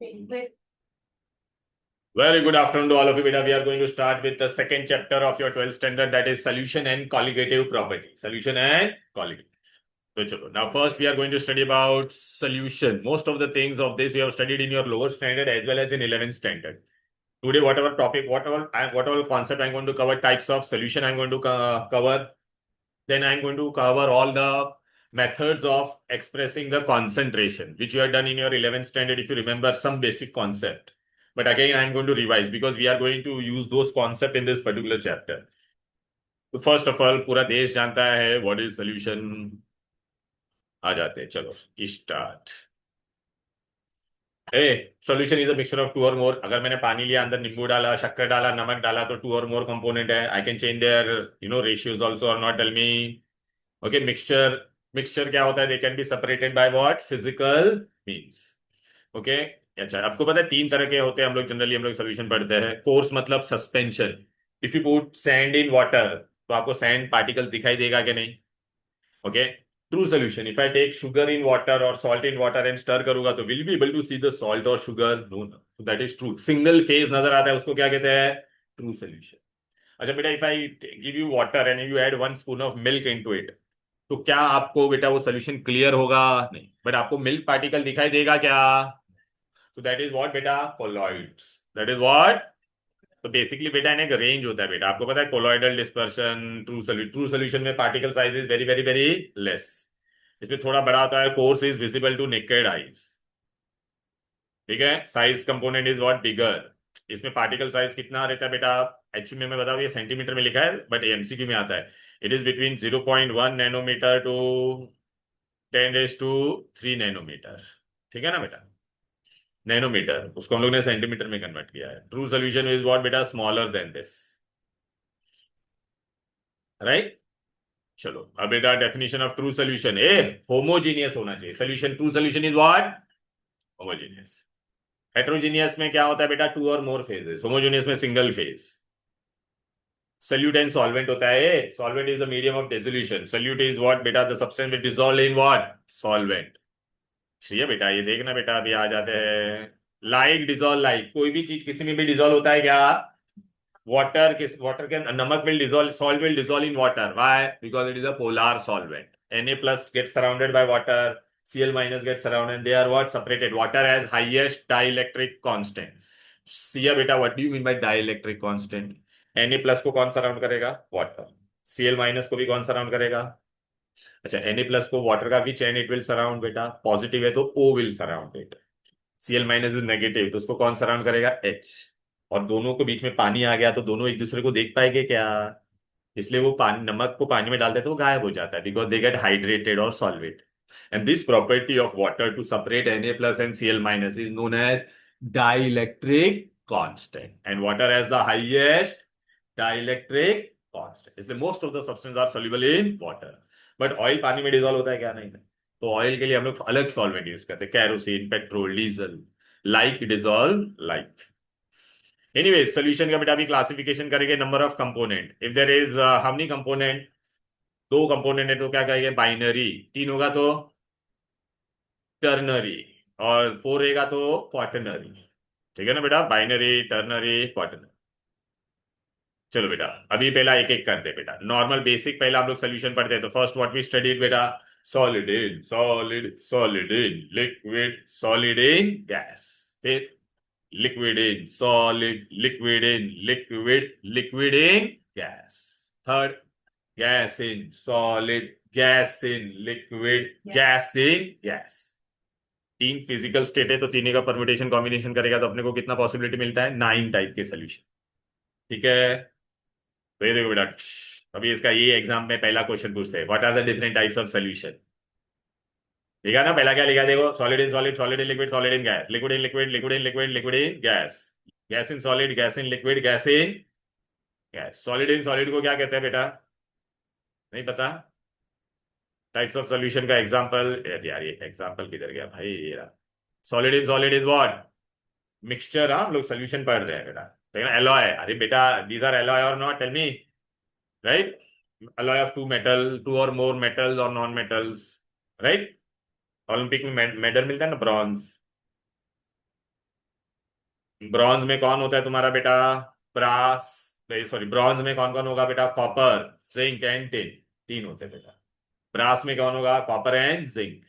Very good afternoon to all of you. Beta, we are going to start with the second chapter of your 12th standard, that is solution and colligative property. Solution and colligative. So, now first we are going to study about solution. Most of the things of this you have studied in your lower standard as well as in 11th standard. Today, whatever topic, whatever concept I'm going to cover, types of solution I'm going to cover. Then I'm going to cover all the methods of expressing the concentration, which you have done in your 11th standard if you remember some basic concept. But again, I'm going to revise because we are going to use those concepts in this particular chapter. तो first of all पूरा देश जानता है what is solution. आ जाते हैं, चलो start. A solution is a mixture of two और more. अगर मैंने पानी लिया, अंदर नींबू डाला, शक्कर डाला, नमक डाला, तो टू और मोर कंपोनेंट है. I can change their ratios also or not. Tell me. Okay, mixture. Mixture क्या होता है? They can be separated by what? Physical means. Okay. अच्छा, आपको पता है तीन तरह के होते हैं. हम लोग सोल्यूशन पढ़ते हैं. कोर्स मतलब suspension. If you put sand in water तो आपको सैंड पार्टिकल दिखाई देगा कि नहीं? ओके. True solution, if I take sugar in water और salt in water and stir करूंगा तो will be able to see the salt और sugar? No. That is true. Single phase नजर आता है, उसको क्या कहते हैं? True solution. अच्छा बेटा, if I give you water and you add 1 spoon of milk into it, तो क्या आपको बेटा वो सोल्यूशन क्लियर होगा? नहीं. बट आपको मिल्क पार्टिकल दिखाई देगा क्या? तो दैट इज व्हाट बेटा? कोलॉइड्स. That is what. तो बेसिकली बेटा एक रेंज होता है बेटा. आपको पता है कोलॉइडल डिस्पर्शन, ट्रू सोल्यूशन में particle size is very very very less. इसमें थोड़ा बड़ा होता है. Coarse is visible to naked eyes. ठीक है. Size component is what? Bigger. इसमें पार्टिकल साइज कितना रहता है बेटा? एचयू में बताओ. ये सेंटीमीटर में लिखा है बट एमसीक्यू में आता है. It is between 0.1 nanometre to 10⁻³ nanometre. ठीक है ना बेटा? नैनोमीटर, उसको हम लोग ने सेंटीमीटर में कन्वर्ट किया है. ट्रू सोल्यूशन इज व्हाट बेटा? Smaller than this. राइट. चलो अब बेटा definition of true solution. A homogeneous होना चाहिए solution. True solution is what? Homogeneous. Heterogeneous में क्या होता है बेटा? टू और मोर फेजेस. होमोजीनियस में single phase. Solute and solvent होता है. Solvent is the medium of dissolution. Solute is what बेटा? The substance which dissolve in what? Solvent. ठीक बेटा, ये देखना बेटा, अभी आ जाते हैं. Like dissolve like. कोई भी चीज किसी में भी डिसॉल्व होता है क्या? वाटर के नमक will dissolve, salt will dissolve in water. Why? Because it is a polar solvent. Na plus gets surrounded by water, Cl minus gets surrounded, and they are what? Separated. Water has highest dielectric constant. See beta, what do you mean by dielectric constant? Na plus को कौन surround करेगा? Water. Cl minus को भी कौन surround करेगा? अच्छा, Na plus को water का भी चैन इट विल सराउंड बेटा. पॉजिटिव है तो O will surround it. Cl minus is negative तो उसको कौन सराउंड करेगा? H. और दोनों के बीच में पानी आ गया तो दोनों एक दूसरे को देख पाएंगे क्या? इसलिए वो पानी, नमक को पानी में डालते तो वो गायब हो जाता है, बिकॉज दे गेट हाइड्रेटेड और solvate. And this property of water to separate Na plus and Cl minus is known as dielectric constant. And water has the highest dielectric constant. इसलिए most of the substance are soluble in water. But oil पानी में dissolve होता है क्या? नहीं. तो oil के लिए हम लोग अलग सॉल्वेंट यूज करते हैं. Kerosene, petrol, diesel. Like dissolve like. Anyway, solution का बेटा अभी क्लासिफिकेशन करेंगे. Number of component. If there is how many component? दो कंपोनेंट है तो क्या कहेंगे? बाइनरी. तीन होगा तो टर्नरी. और फोर रहेगा तो क्वाटरनरी. ठीक है ना बेटा? Binary, ternary, quaternary. चलो बेटा, अभी पहला एक एक करते बेटा. नॉर्मल बेसिक पहला हम लोग सोल्यूशन पढ़ते हैं. तो फर्स्ट व्हाट वी स्टडीड बेटा? Solid in solid, solid in liquid, solid in gas. फिर liquid in solid, liquid in liquid, liquid in gas. Third, gas in solid, gas in liquid, gas in gas. तीन physical state है तो तीन का permutation combination करेगा तो अपने को कितना पॉसिबिलिटी मिलता है? 9 टाइप के सोल्यूशन. ठीक है. तो ये देखो बेटा, अभी इसका ये एग्जाम में पहला क्वेश्चन पूछते हैं, what are the different types of solution. लिखा ना? पहला क्या लिखा देखो? Solid in solid, solid in liquid, solid in gas, liquid in liquid, liquid in liquid, liquid in gas, gas in solid, gas in liquid, gas in gas. Solid in solid को क्या कहते हैं बेटा? नहीं पता? टाइप्स ऑफ सॉल्यूशन का example. यार ये एग्जांपल किधर गया भाई? ये solid in solid is what? Mixture. हम लोग सॉल्यूशन पढ़ रहे हैं बेटा. देखना एलॉय. अरे बेटा, दीज आर एलॉय और not? Tell me. Right. alloy of two metal, two or more metals or non metals. Right. Olympic में मेडल मिलता है ना, ब्रॉन्ज. ब्रॉन्ज में कौन होता है तुम्हारा बेटा? ब्रास, सॉरी, ब्रॉन्ज में कौन कौन होगा बेटा? Copper, zinc and tin. तीन होते हैं बेटा। ब्रास में कौन होगा? Copper and zinc.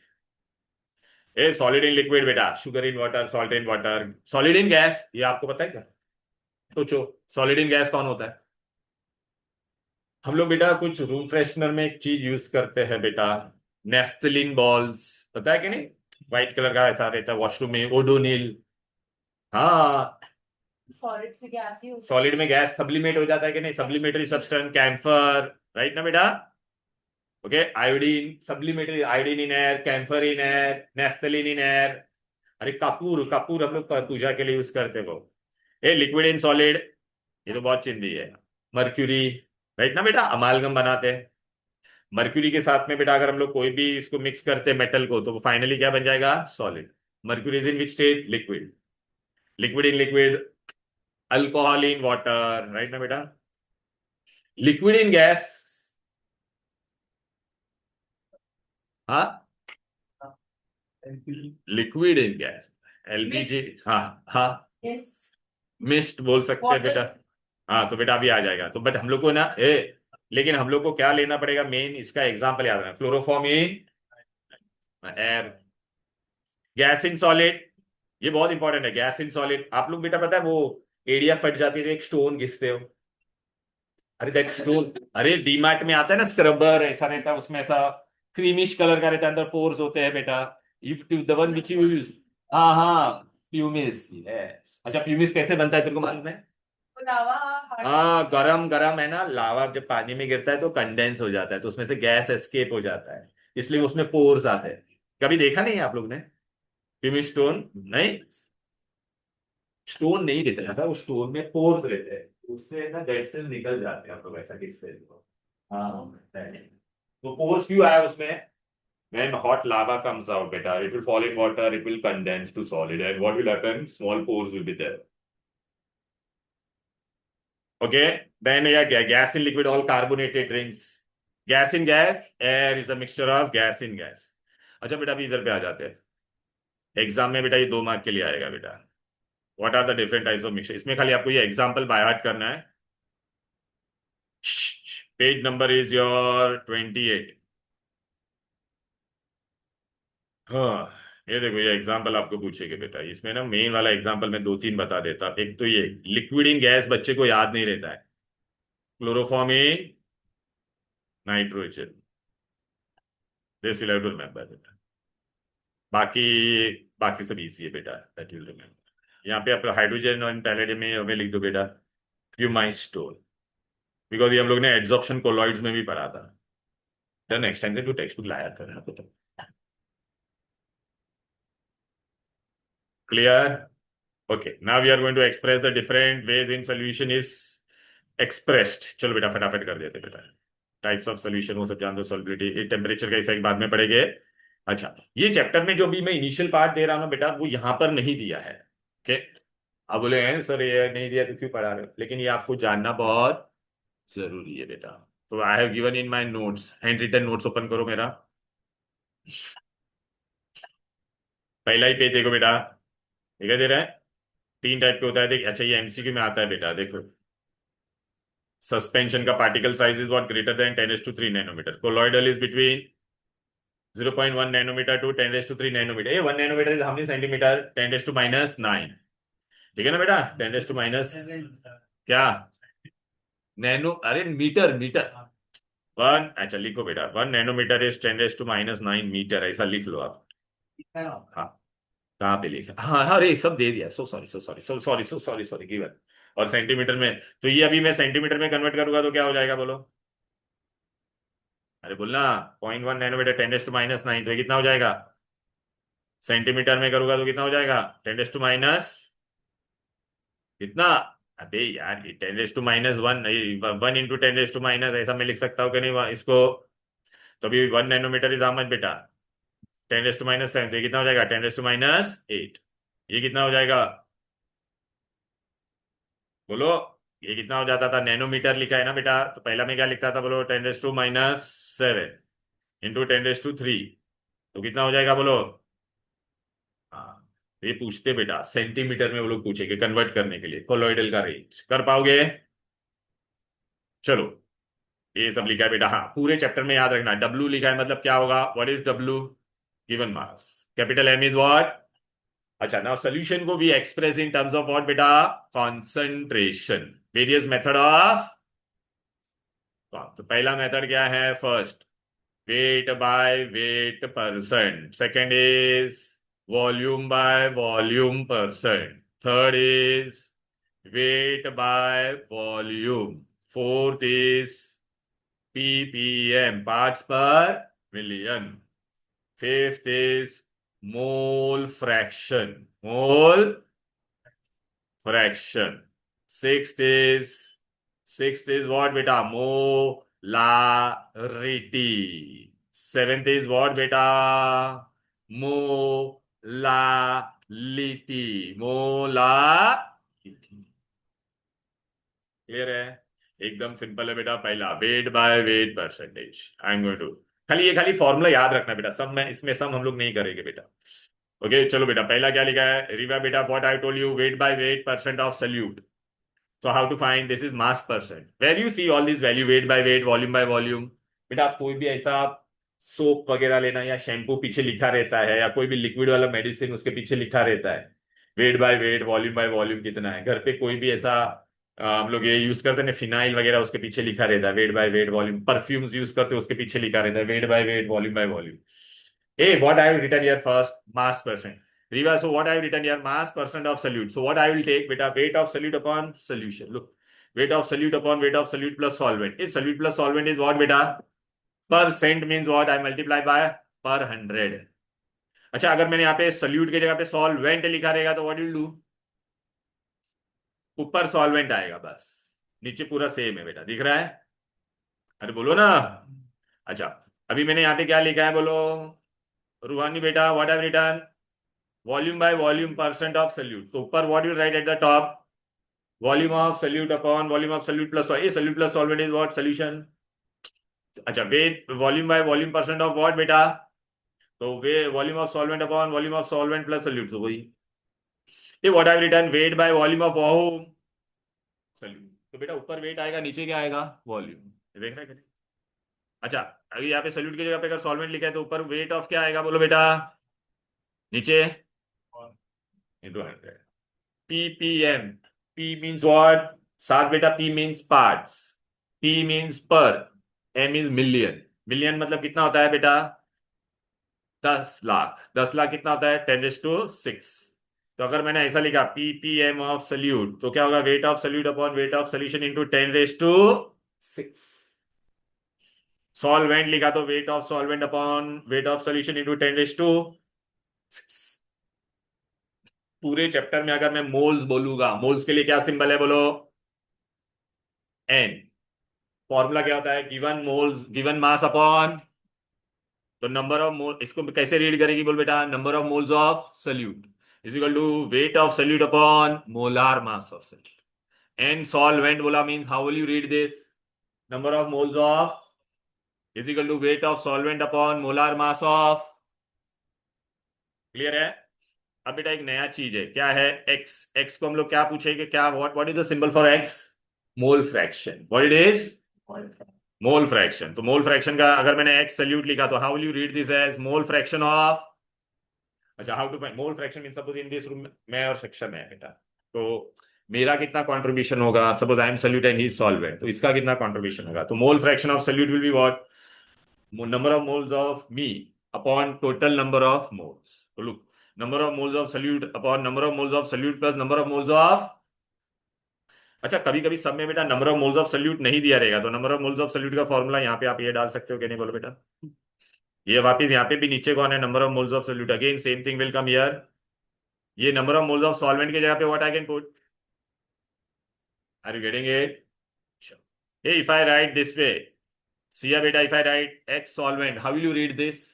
A solid in liquid बेटा, sugar in water, salt in water. Solid in gas, ये आपको पता है क्या? सोचो, सॉलिड इन गैस कौन होता है? हम लोग बेटा कुछ रूम फ्रेशनर में एक चीज यूज करते हैं बेटा, नेफ्थलीन बॉल्स। पता है कि नहीं? व्हाइट कलर का ऐसा रहता है वॉशरूम में, ओडोनिल। हाँ, सॉलिड से गैस ही होता सॉलिड में गैस सब्लिमेट हो जाता है कि नहीं? सब्लिमेटरी सब्सटेंस, कैम्फर। राइट ना बेटा? Okay, iodine sublimatory, iodine in air, camphor in air, naphthalene in air. अरे कपूर, कपूर हम लोग पूजा के लिए यूज करते हैं वो। ए लिक्विड इन सॉलिड, ये तो बहुत चिंदी है। मर्क्यूरी। राइट ना बेटा? अमालगम बनाते हैं मर्क्यूरी के साथ में बेटा। अगर हम लोग कोई भी इसको मिक्स करते हैं मेटल को, तो वो फाइनली क्या बन जाएगा? Solid. Mercury is in which state? Liquid. Liquid in liquid, alcohol in water. Right ना बेटा? Liquid in gas. हाँ, है। Liquid in gas, LPG. Miss हाँ हाँ, यस मिस्ट बोल सकते हैं बेटा। वाटर। हाँ तो बेटा अभी आ जाएगा तो, बट हम लोग को ना लेकिन हम लोग को क्या लेना पड़ेगा? मेन इसका एग्जांपल याद रखना, chloroform in air, gas in solid. ये बहुत इंपॉर्टेंट है, गैस इन सॉलिड। आप लोग बेटा पता है वो एरिया फट जाती है तो एक स्टोन घिसते हो। अरे दैट स्टोन, अरे डीमार्ट में आता है ना स्क्रबर, ऐसा रहता है उसमें, ऐसा क्रीमिश कलर का रहता है, अंदर पोर्स होते हैं बेटा। You the one which you use. हाँ हाँ, प्यूमिस। अच्छा, प्यूमिस कैसे बनता है तेरे को मालूम है? लावा हार्ड। हाँ, गरम गरम है ना, लावा जब पानी में गिरता है तो कंडेंस हो जाता है, तो उसमें से गैस एस्केप हो जाता है, इसलिए उसमें पोर्स आते हैं। कभी देखा नहीं है आप लोग ने प्यूमिस स्टोन? नहीं, स्टोन नहीं रहता था, वो स्टोन में पोर्स रहते हैं, उससे ना डेड सेल निकल जाते हैं, आप लोग ऐसा किससे देखो। हाँ, तो पोर्स क्यों आया उसमें? When hot lava comes out, beta, it will fall in water, it will condense to solid, and what will happen? Small pores will be there. Okay, then yeah, gas in liquid, all carbonated drinks. Gas in gas, air is a mixture of gas in gas. अच्छा बेटा, अभी इधर पे आ जाते हैं। Exam में बेटा ये 2 मार्क के लिए आएगा बेटा। What are the different types of mixture? इसमें खाली आपको ये एग्जाम्पल बाय हार्ट करना है। Page number is your 28। हाँ, ये देखो, ये एग्जाम्पल आपको पूछेगा बेटा। इसमें ना मेन वाला एग्जाम्पल मैं 2-3 बता देता। एक तो ये लिक्विड इन गैस बच्चे को याद नहीं रहता है, chloroform in nitrogen, this will have to remember बेटा। बाकी बाकी सब इजी है बेटा, दैट विल रिमेंबर। यहाँ पे आप हाइड्रोजन और पैलेडियम में हमें लिख दो बेटा फ्यूमाइस्टोन, बिकॉज ये हम लोग ने एड्सॉर्प्शन कोलॉइड्स में भी पढ़ा था। देन नेक्स्ट टाइम से तू टेक्स्ट बुक लाया कर बेटा। Clear? Okay, now we are going to express the different ways in solution is expressed. चलो बेटा फटाफट कर देते बेटा। टाइप्स ऑफ सोल्यूशन वो सब जान दो, सॉल्युबिलिटी, टेम्परेचर का इफेक्ट बाद में पढ़ेंगे। अच्छा, ये चैप्टर में जो भी मैं इनिशियल पार्ट दे रहा हूँ बेटा, वो यहां पर नहीं दिया है। ओके, अब बोले हैं सर ये नहीं दिया तो क्यों पढ़ा रहे हो, लेकिन ये आपको जानना बहुत जरूरी है बेटा। तो I have given in my notes, handwritten notes open करो मेरा। पहला ही पेज देखो बेटा, दिखाई दे रहा है? 3 टाइप के होता है, देख। अच्छा, ये एमसीक्यू में आता है बेटा, देखो। सस्पेंशन का particle size is what? Greater than 10⁻³ nanometre. Colloidal is between 0.1 nanometre to 10⁻³ nanometre. ये 1 nanometre is how many centimetre? 10⁻⁻⁹ ठीक है ना बेटा? 10⁻⁻ क्या? नैनो, अरे मीटर मीटर। वन, अच्छा लिखो बेटा, 1 नैनोमीटर इज 10⁻⁹ मीटर, ऐसा लिख लो आप। हाँ, कहाँ पे लिखा? हाँ हाँ, अरे सब दे दिया, so sorry, so sorry, so sorry, so sorry, sorry given. और सेंटीमीटर में, तो ये अभी मैं सेंटीमीटर में कन्वर्ट करूंगा तो क्या हो जाएगा बोलो? अरे बोलना, 0.1 नैनोमीटर 10⁻⁹ तो ये कितना हो जाएगा? सेंटीमीटर में करूंगा तो कितना हो जाएगा? 10⁻⁻ कितना? अबे यार, 10⁻⁻1, 1 × 10⁻⁻, ऐसा मैं लिख सकता हूँ कि नहीं इसको? तो अभी 1 नैनोमीटर इज मच बेटा 10⁻⁷, तो ये कितना हो जाएगा? 10⁻⁸। ये कितना हो जाएगा बोलो? ये कितना हो जाता था? नैनोमीटर लिखा है ना बेटा, तो पहला में क्या लिखता था बोलो? 10⁻⁷ इंटू 10⁻³ तो कितना हो जाएगा बोलो? हाँ, ये पूछते बेटा सेंटीमीटर में, वो लोग पूछेंगे कन्वर्ट करने के लिए कोलोइडल का रेंज, कर पाओगे? चलो, ये सब लिखा है बेटा। हाँ, पूरे चैप्टर में याद रखना, डब्ल्यू लिखा है मतलब क्या होगा, what is W? Given mass. Capital M is what? अच्छा, नाउ सोल्यूशन को भी express in terms of what बेटा? कॉन्सेंट्रेशन। Various method of. तो पहला मेथड क्या है? First, weight by weight percent. Second is volume by volume percent. Third is weight by volume. Fourth is ppm, parts per million. Fifth is mole fraction, mole fraction. Sixth is sixth is what beta? Molarity. Seventh is what beta? Molality. Molality. Clear है? एकदम simple है बेटा। पहला weight by weight percentage, I am going to, खाली formula याद रखना बेटा, सब में इसमें सम हम लोग नहीं करेंगे बेटा। ओके चलो बेटा, पहला क्या लिखा है? रिवा बेटा, what I told you, wait by weight percent of salute. So how to find this is mass percent. Where you see all these value, weight by weight, volume by volume. बेटा आप कोई भी ऐसा सोप वगैरह लेना, या shampoo पीछे लिखा रहता है, या कोई भी लिक्विड वाला मेडिसिन उसके पीछे लिखा रहता है weight by weight, volume by volume कितना है। घर पे कोई भी ऐसा हम लोग ये यूज करते हैं फिनाइल वगैरह, उसके पीछे लिखा रहता है weight by weight volume. Perfumes use करते हैं उसके पीछे लिखा रहता है weight by weight, volume by volume. Uh what I have written here first, mass percent. Riva, so what I have written here, mass percent of solute. So what I will take, beta, weight of solute upon solution. Look, weight of solute upon weight of solute plus solvent. If solute plus solvent is what, beta? Percent means what? I multiply by per 100. अच्छा, अगर मैंने यहाँ पे solute की जगह पे solvent लिखा रहेगा तो what will do? ऊपर solvent आएगा बस, नीचे पूरा सेम है बेटा, दिख रहा है? अरे बोलो ना। अच्छा, अभी मैंने यहाँ पे क्या लिखा है बोलो रूहानी बेटा, what have written? Volume by volume percent of solute. तो ऊपर what you write at the top? Volume of solute upon volume of solute plus ये solute plus solvent is what? Solution. अच्छा, wait volume by volume percent of what बेटा? तो वे volume of solvent upon volume of solvent plus solute, तो वही। ये what I written, weight by volume of solute. तो बेटा ऊपर वेट आएगा, नीचे क्या आएगा? वॉल्यूम। देख रहे हैं? अच्छा, अगर यहाँ पे सल्यूट की जगह पे अगर सॉल्वेंट लिखा है तो ऊपर वेट ऑफ क्या आएगा बोलो बेटा? नीचे into 100। ppm, p means what? साथ बेटा, p means parts, p means per, m is million। Million मतलब कितना होता है बेटा? 10 लाख। 10 लाख कितना होता है? 10⁶। तो अगर मैंने ऐसा लिखा ppm ऑफ सल्यूट, तो क्या होगा? Weight of solute upon weight of solution into 10⁶। Solvent लिखा तो weight of solvent upon weight of solution into 10⁶। पूरे चैप्टर में अगर मैं मोल्स बोलूंगा, मोल्स के लिए क्या सिंबल है बोलो? एन। फॉर्मूला क्या होता है? Given moles, given mass upon, तो नंबर ऑफ मोल, इसको कैसे रीड करेगी बोल बेटा? Number of moles of solute is equal to weight of solute upon molar mass of solute. N solvent बोला means how will you read this? Number of moles of is equal to weight of solvent upon molar mass of. Clear है? अब बेटा एक नया चीज है, क्या है? एक्स। एक्स को हम लोग क्या पूछेंगे? क्या, what what is the symbol for x? Mole fraction. What it is? Mole fraction. तो मोल फ्रैक्शन का अगर मैंने एक्स सल्यूट लिखा तो how will you read this as mole fraction of. अच्छा, how to find mole fraction mean suppose in this room मैं और section है बेटा, तो मेरा कितना कंट्रीब्यूशन होगा? Suppose I am solute and he solvent, तो इसका कितना कंट्रीब्यूशन होगा? तो mole fraction of solute will be what? Number of moles of me upon total number of moles. तो look, number of moles of solute upon number of moles of solute plus number of moles of. अच्छा, कभी कभी सब में बेटा number of moles of solute नहीं दिया रहेगा, तो number of moles of salute का फॉर्मूला यहाँ पे आप ये डाल सकते हो कि नहीं बोलो बेटा? ये वापिस यहाँ पे भी नीचे कौन है? Number of moles of solute. Again same thing will come here. ये number of moles of solvent की जगह पे what I can put? Are you getting it? Hey, if I write this way, see ya beta, if I write x solvent, how will you read this?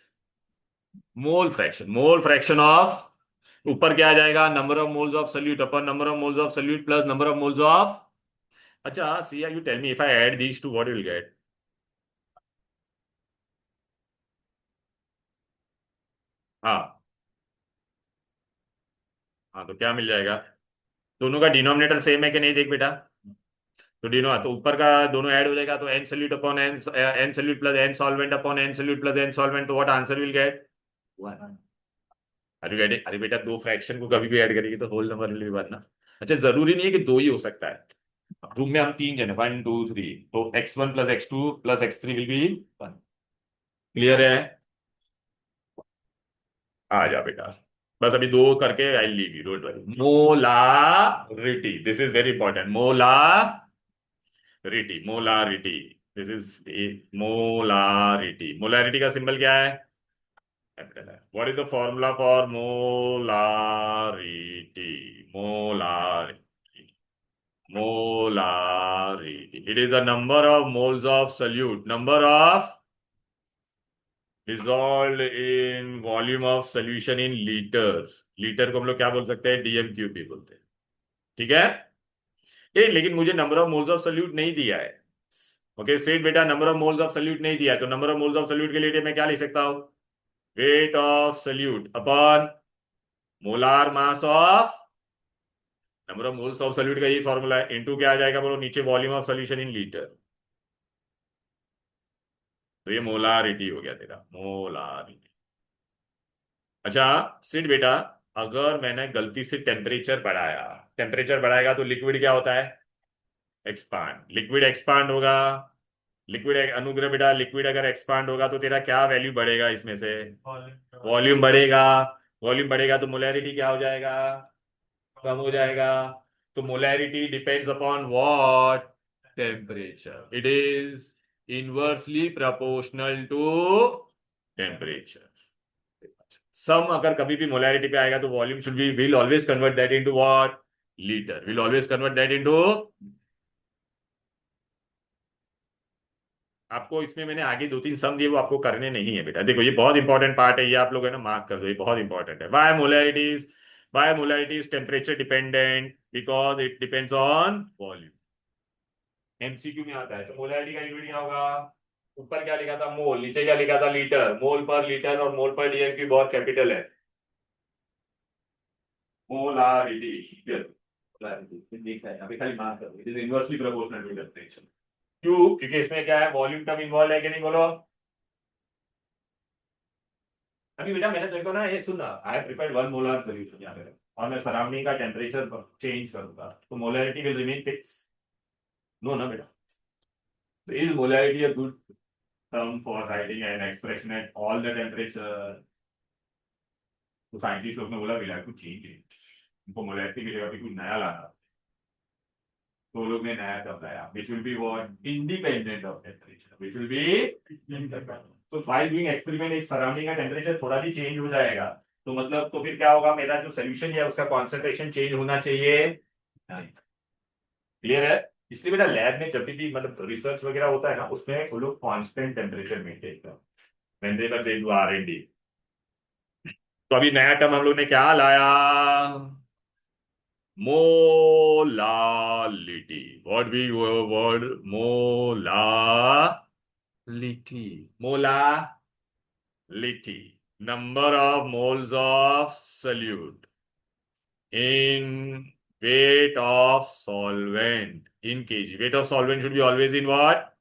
Mole fraction. Mole fraction of, ऊपर क्या आ जाएगा? Number of moles of solute upon number of moles of solute plus number of moles of. अच्छा, see you tell me, if I add these two what will get? हाँ, हाँ तो क्या मिल जाएगा? दोनों का डिनोमिनेटर सेम है कि नहीं, देख बेटा। तो डिनो तो ऊपर का दोनों ऐड हो जाएगा, तो n solute upon n solute plus n solvent upon n solute plus n solvent, तो व्हाट आंसर विल गेट? अरे बेटे, अरे बेटा, दो फ्रैक्शन को कभी भी ऐड करेगी तो होल नंबर विल भी बनना। अच्छा, जरूरी नहीं है कि दो ही हो सकता है। रूम में हम तीन जने, 1 2 3, तो x1 plus x2 plus x3 will be 1। Clear है? आ जा बेटा। बस अभी दो करके I leave you, don't worry. Molarity, this is very important. Molarity, molarity, this is molarity. Molarity का सिंबल क्या है? कैपिटल है। What is the formula for molarity? Molarity, molarity. It is the number of moles of solute, number of dissolved in volume of solution in liters. Litre को हम लोग क्या बोल सकते हैं? डीएम क्यूब भी बोलते हैं। ठीक है। लेकिन मुझे number of moles of solute नहीं दिया है। ओके सेठ बेटा, number of moles of solute नहीं दिया है, तो number of moles of solute के लिए मैं क्या लिख सकता हूं? Wait of solute upon molar mass of, number of moles of solute का यही फॉर्मूला है, इनटू क्या आ जाएगा बोलो नीचे, volume of solution in litre. तो ये मोलारिटी हो गया तेरा, मोलारिटी। अच्छा सिड बेटा, अगर मैंने गलती से टेम्परेचर बढ़ाया, टेम्परेचर बढ़ाएगा तो लिक्विड क्या होता है? एक्सपांड। लिक्विड एक्सपांड होगा। लिक्विड अनुग्रह बेटा, लिक्विड अगर एक्सपांड होगा तो तेरा क्या वैल्यू बढ़ेगा इसमें से? वॉल्यूम बढ़ेगा। वॉल्यूम बढ़ेगा तो मोलैरिटी क्या हो जाएगा? कम हो जाएगा। तो molarity depends upon what? Temperature. It is inversely proportional to temperature. सम अगर कभी भी मोलैरिटी पे आएगा तो volume should be, will always convert that into what? Litre. Will always convert that into. आपको इसमें मैंने आगे दो तीन सम दिए, वो आपको करने नहीं है बेटा। देखो ये बहुत इंपॉर्टेंट पार्ट है, ये आप लोग है ना मार्क कर दो, ये बहुत इंपॉर्टेंट है। Why molarities temperature dependent? Because it depends on volume. MCQ में आता है। तो मोलैरिटी का यूनिट क्या होगा? ऊपर क्या लिखा था? मोल। नीचे क्या लिखा था? लीटर। मोल पर लीटर और मोल पर डीएम की बहुत कैपिटल है। मोलारिटी, देखा है अभी, खाली मार्क करो, it is inversely proportional to temperature. क्यों? क्योंकि इसमें क्या है, वॉल्यूम टर्म इन्वॉल्व है कि नहीं, बोलो। अभी बेटा मैंने देखो ना, ये सुनना, I have prepared 1 molar solution यहाँ पे, और मैं सराउंडिंग का टेम्परेचर चेंज करूंगा तो molarity will remain fix? No ना बेटा। तो is molarity a good term for writing an expression at all the temperature? तो साइंटिस्ट लोग ने बोला we have to change it, उनको मोलैरिटी की जगह पे कुछ नया लाना। तो लोग ने नया टर्म लाया, which will be what? Independent of temperature, which will be independent. तो व्हाइल डूइंग एक्सपेरिमेंट एक सराउंडिंग का टेम्परेचर थोड़ा भी चेंज हो जाएगा तो मतलब, तो फिर क्या होगा, मेरा जो सोल्यूशन है उसका कॉन्सेंट्रेशन चेंज होना चाहिए। क्लियर है? इसलिए बेटा लैब में जब भी मतलब रिसर्च वगैरह होता है ना, उसमें वो लोग कांस्टेंट टेम्परेचर मेंटेन करते हैं व्हेन दे डू R&D। तो अभी नया टर्म हम लोग ने क्या लाया? Molality. What we word? Molality. Molality, number of moles of solute in weight of solvent in kg. Weight of solvent should be always in what?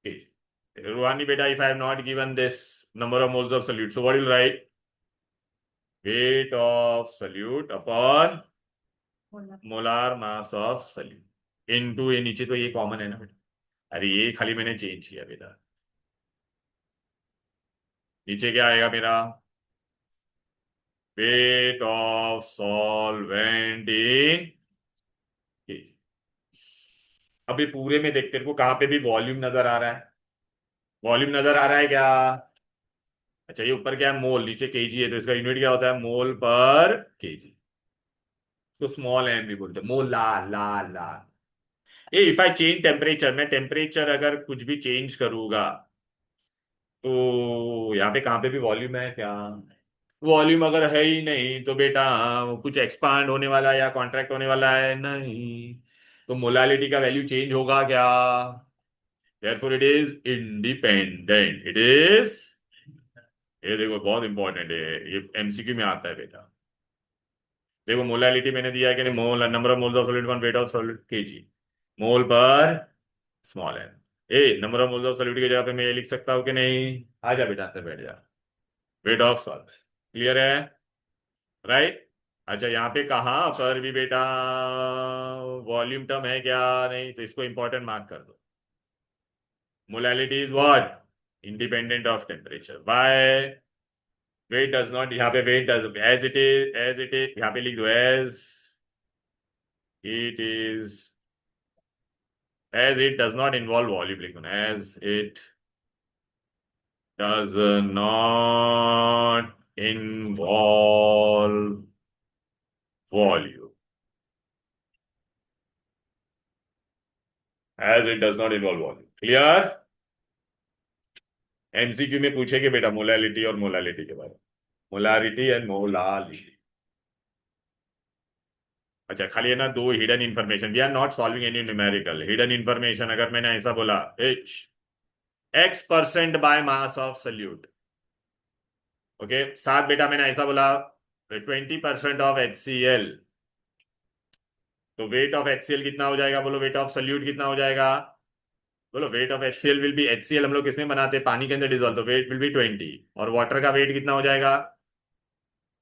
Kg. Ruhani beta, if I have not given this number of moles of solute, so what will write? Weight of solute upon molar mass of solute into, ये नीचे तो ये common है ना बेटा। अरे ये खाली मैंने चेंज किया बेटा। नीचे क्या आएगा मेरा? weight of solvent in kg। अभी पूरे में देखते को कहां पे भी वॉल्यूम नजर आ रहा है? वॉल्यूम नजर आ रहा है क्या? अच्छा, ये ऊपर क्या है? मोल, नीचे केजी है, तो इसका यूनिट क्या होता है? मोल पर केजी। तो स्मॉल एम भी बोलते हैं, मोल ला ला ला। ये इफ आई चेंज टेम्परेचर, मैं टेम्परेचर अगर कुछ भी चेंज करूंगा तो यहाँ पे कहाँ पे भी वॉल्यूम है क्या? वॉल्यूम अगर है ही नहीं तो बेटा कुछ एक्सपांड होने वाला है या कॉन्ट्रैक्ट होने वाला है नहीं, तो मोलालिटी का वैल्यू चेंज होगा क्या? therefore it is independent, it is, ये देखो बहुत इंपॉर्टेंट है, ये एमसीक्यू में आता है बेटा। देखो मोलालिटी मैंने दिया है कि नहीं, mole number of moles of solid one weight of solid KG, mole पर small n. A number of moles of solid की जगह पे मैं ये लिख सकता हूँ कि नहीं? आ जा बेटा अंदर बैठ जा। Weight of salt. क्लियर है? राइट। अच्छा यहाँ पे कहाँ पर भी बेटा वॉल्यूम टर्म है क्या? नहीं, तो इसको इंपॉर्टेंट मार्क कर दो। Molality is what? Independent of temperature by weight does not, यहाँ पे weight does as it is यहाँ पे लिख दो is as it does not involve volume, लिख दो as it does not involve volume, as it does not involve volume. Clear? MCQ में पूछेंगे बेटा मोलैलिटी और मोलैलिटी के बारे में, मोलारिटी एंड मोलालिटी। अच्छा खाली है ना दो hidden information, we are not solving any numerical hidden information. अगर मैंने ऐसा बोला H x% by mass of solute, okay साथ बेटा मैंने ऐसा बोला 20% ऑफ HCl, तो वेट ऑफ HCl कितना हो जाएगा बोलो, वेट ऑफ सल्यूट कितना हो जाएगा बोलो? Wait of HCl will B, HCl हम लोग किसमें बनाते हैं? पानी के अंदर डिजोल्व, तो वेट विल बी 20, और वाटर का वेट कितना हो जाएगा?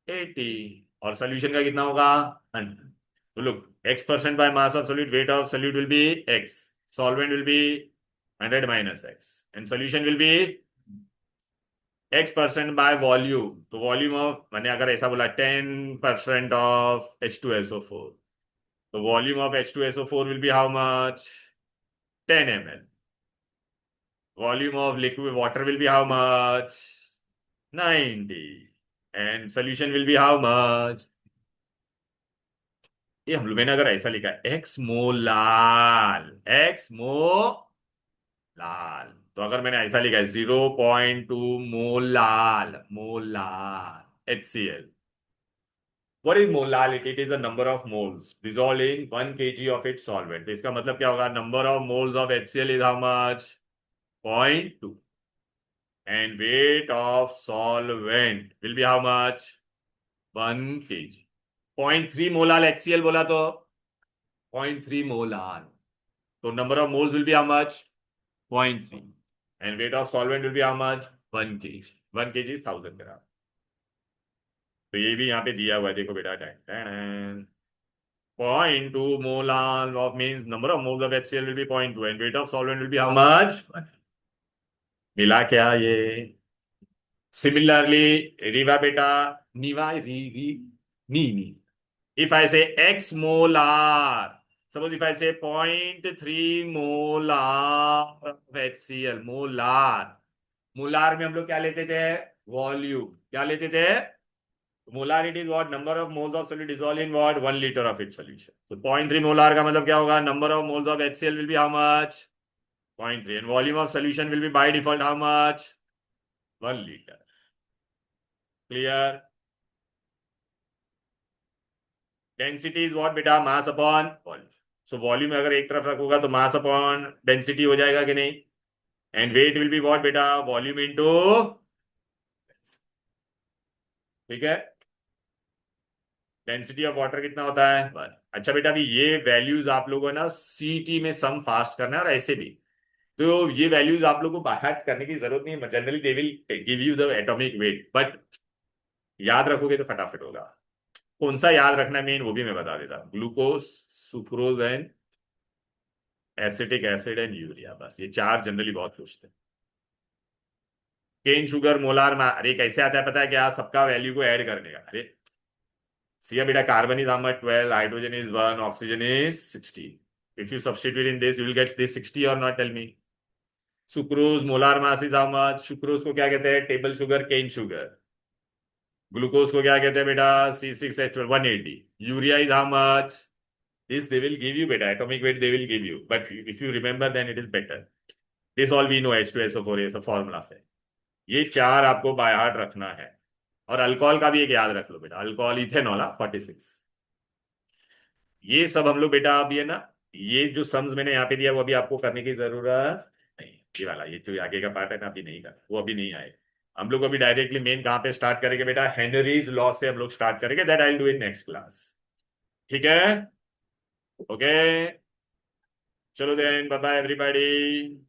80, और सोल्यूशन का कितना होगा? 100। तो look, x% by mass of solute, weight of solute will be x, solvent will be 100 minus x, and solution will be x% by volume, तो वॉल्यूम ऑफ मैंने अगर ऐसा बोला 10% ऑफ H2SO4, तो volume of H2SO4 will be how much? 10 ml. Volume of liquid water will be how much? 90, and solution will be how much? ये हम लोग मैंने अगर ऐसा लिखा है एक्स मोलाल, एक्स मोलाल, तो अगर मैंने ऐसा लिखा है 0.2 molal, molal HCl, what is molality? It is the number of moles dissolved in 1 kg of its solvent। तो इसका मतलब क्या होगा? number of moles of HCl is how much? 0.2, and weight of solvent will be how much? 1 kg। 0.3 molal HCl बोला तो 0.3 molal, so number of moles will be how much? 0.3, and weight of solvent will be how much? 1 kg। 1 kg is 1000 ग्राम। तो ये भी यहाँ पे दिया हुआ है, देखो बेटा 0.2 mole of means number of moles of HCl will be 0.2 and weight of solvent will be how much? मिला क्या ये? सिमिलरली रिवा बेटा, नीवा री री नी नी, if I say x molar, suppose if I say 0.3 molar of HCl, molar, molar में हम लोग क्या लेते थे? वॉल्यूम। क्या लेते थे? Molarity is what? Number of moles of solid dissolve in what? 1 litre of its solution. तो 0.3 मोलार का मतलब क्या होगा? Number of moles of HCl will be how much? 0.3, and volume of solution will be by default how much? 1 litre. Clear? Density is what बेटा? Mass upon volume. So volume अगर एक तरफ रखोगा तो मास अपॉन डेंसिटी हो जाएगा कि नहीं? And weight will be what बेटा? वॉल्यूम इनटू, ठीक है? डेंसिटी ऑफ वाटर कितना होता है? 1। अच्छा बेटा अभी ये वैल्यूज आप लोगों ने ना सीटी में सम फास्ट करना है, और ऐसे भी तो ये वैल्यूज आप लोगों को बाहर करने की जरूरत नहीं है, generally they will give you the atomic weight, but याद रखोगे तो फटाफट होगा। कौन सा याद रखना है मेन वो भी मैं बता देता हूँ, glucose, sucrose and acetic acid and urea, बस ये चार जनरली बहुत पूछते हैं। केन शुगर मोलार में, अरे कैसे आता है पता है क्या? सबका वैल्यू को ऐड करने का। अरे see बेटा, carbon is how much? 12, hydrogen is 1, oxygen is 60। If you substitute in this, you will get this 60 or not? Tell me. Sucrose molar mass is how much? Sucrose को क्या कहते हैं? Table sugar, cane sugar. Glucose को क्या कहते हैं बेटा? C6H12, 180। Urea is how much? This they will give you बेटा, atomic weight they will give you, but if you remember then it is better. This all we know, H2SO4 ये सब formula से। ये चार आपको बाय हार्ट रखना है। और अल्कोहल का भी एक याद रख लो बेटा, अल्कोहल इथेनॉल 46। ये सब हम लोग बेटा अभी है ना, ये जो सम्स मैंने यहाँ पे दिया वो अभी आपको करने की जरूरत नहीं। ये वाला ये जो आगे का पार्ट है ना, अभी नहीं कर, वो अभी नहीं आए। हम लोग अभी डायरेक्टली मेन कहां पे स्टार्ट करेंगे बेटा, हेनरीज लॉ से हम लोग स्टार्ट करेंगे, that I will do in next class. ठीक है, ओके, चलो देन, बाय बाय एवरीबॉडी।